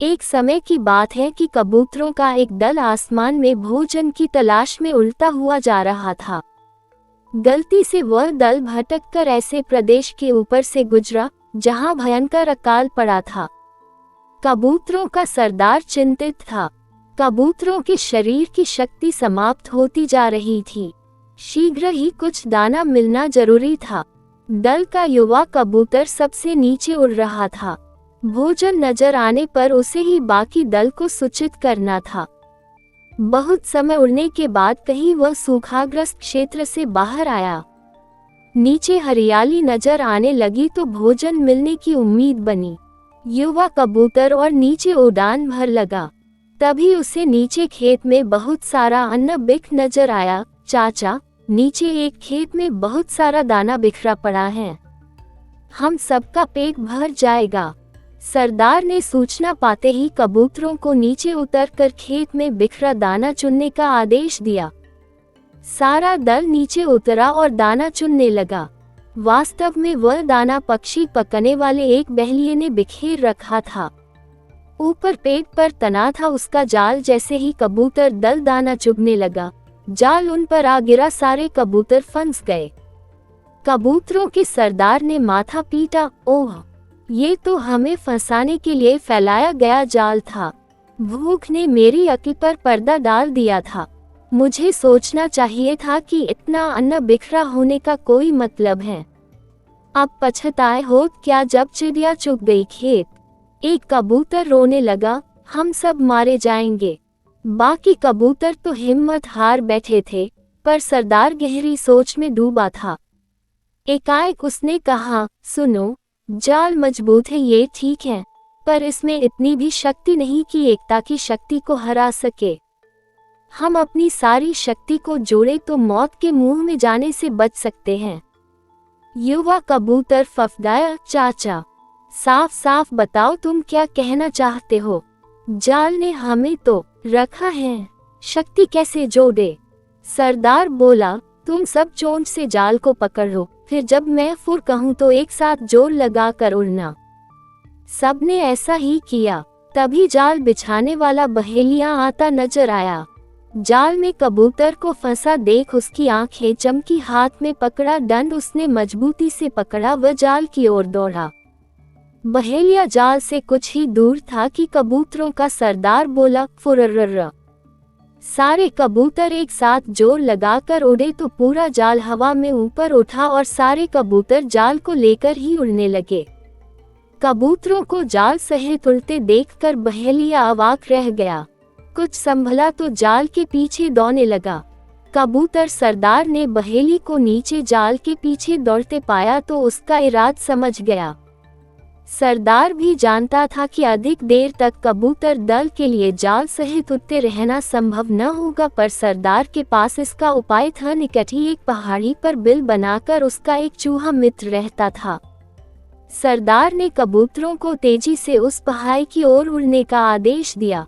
एक समय की बात है कि कबूतरों का एक दल आसमान में भोजन की तलाश में उड़ता हुआ जा रहा था। गलती से वह दल भटककर ऐसे प्रदेश के ऊपर से गुजरा जहां भयंकर अकाल पड़ा था। कबूतरों का सरदार चिंतित था। कबूतरों के शरीर की शक्ति समाप्त होती जा रही थी। शीघ्र ही कुछ दाना मिलना जरूरी था। दल का युवा कबूतर सबसे नीचे उड़ रहा था। भोजन नजर आने पर उसे ही बाकी दल को सूचित करना था। बहुत समय उड़ने के बाद कहीं वह सूखाग्रस्त क्षेत्र से बाहर आया। नीचे हरियाली नजर आने लगी तो भोजन मिलने की उम्मीद बनी। युवा कबूतर और नीचे उड़ान भर लगा। तभी उसे नीचे खेत में बहुत सारा अन्न बिख नजर आया। चाचा, नीचे एक खेत में बहुत सारा दाना बिखरा पड़ा है, हम सबका पेट भर जाएगा। सरदार ने सूचना पाते ही कबूतरों को नीचे उतरकर खेत में बिखरा दाना चुनने का आदेश दिया। सारा दल नीचे उतरा और दाना चुनने लगा। वास्तव में वह दाना पक्षी पकने वाले एक बहेलिये ने बिखेर रखा था। ऊपर पेट पर तना था उसका जाल। जैसे ही कबूतर दल दाना चुगने लगा, जाल उन पर आ गिरा। सारे कबूतर फंस गए। कबूतरों के सरदार ने माथा पीटा, ओह, ये तो हमें फंसाने के लिए फैलाया गया जाल था। भूख ने मेरी अक्ल पर पर्दा डाल दिया था। मुझे सोचना चाहिए था कि इतना अन्न बिखरा होने का कोई मतलब है। अब पछताए हो क्या जब चिड़िया चुग गई खेत। एक कबूतर रोने लगा, हम सब मारे जाएंगे। बाकी कबूतर तो हिम्मत हार बैठे थे, पर सरदार गहरी सोच में डूबा था। एकाएक उसने कहा, सुनो, जाल मजबूत है ये ठीक है, पर इसमें इतनी भी शक्ति नहीं कि एकता की शक्ति को हरा सके। हम अपनी सारी शक्ति को जोड़े तो मौत के मुंह में जाने से बच सकते हैं। युवा कबूतर फफड़ाया, चाचा, साफ साफ बताओ तुम क्या कहना चाहते हो। जाल ने हमें तो रखा है, शक्ति कैसे जोड़े। सरदार बोला, तुम सब चोंच से जाल को पकड़ो, फिर जब मैं फुर कहूं तो एक साथ जोर लगा कर उड़ना। सबने ऐसा ही किया। तभी जाल बिछाने वाला बहेलिया आता नजर आया। जाल में कबूतर को फंसा देख उसकी आंखें चमकी। हाथ में पकड़ा डंड उसने मजबूती से पकड़ा व जाल की ओर दौड़ा। बहेलिया जाल से कुछ ही दूर था कि कबूतरों का सरदार बोला, फुर्रर्र। सारे कबूतर एक साथ जोर लगाकर उड़े तो पूरा जाल हवा में ऊपर उठा और सारे कबूतर जाल को लेकर ही उड़ने लगे। कबूतरों को जाल सहित उड़ते देखकर बहेलिया अवाक रह गया। कुछ संभला तो जाल के पीछे दौड़ने लगा। कबूतर सरदार ने बहेली को नीचे जाल के पीछे दौड़ते पाया तो उसका इराद समझ गया। सरदार भी जानता था कि अधिक देर तक कबूतर दल के लिए जाल सहित उड़ते रहना संभव न होगा, पर सरदार के पास इसका उपाय था। निकट ही एक पहाड़ी पर बिल बनाकर उसका एक चूहा मित्र रहता था। सरदार ने कबूतरों को तेजी से उस पहाड़ी की ओर उड़ने का आदेश दिया।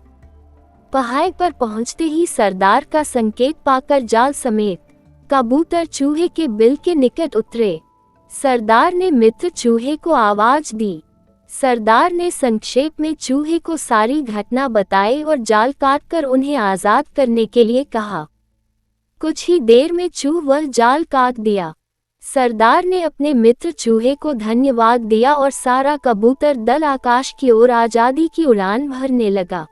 पहाड़ी पर पहुंचते ही सरदार का संकेत पाकर जाल समेत कबूतर चूहे के बिल के निकट उतरे। सरदार ने मित्र चूहे को आवाज दी। सरदार ने संक्षेप में चूहे को सारी घटना बताई और जाल काटकर उन्हें आजाद करने के लिए कहा। कुछ ही देर में चूहा जाल काट दिया। सरदार ने अपने मित्र चूहे को धन्यवाद दिया और सारा कबूतर दल आकाश की ओर आजादी की उड़ान भरने लगा।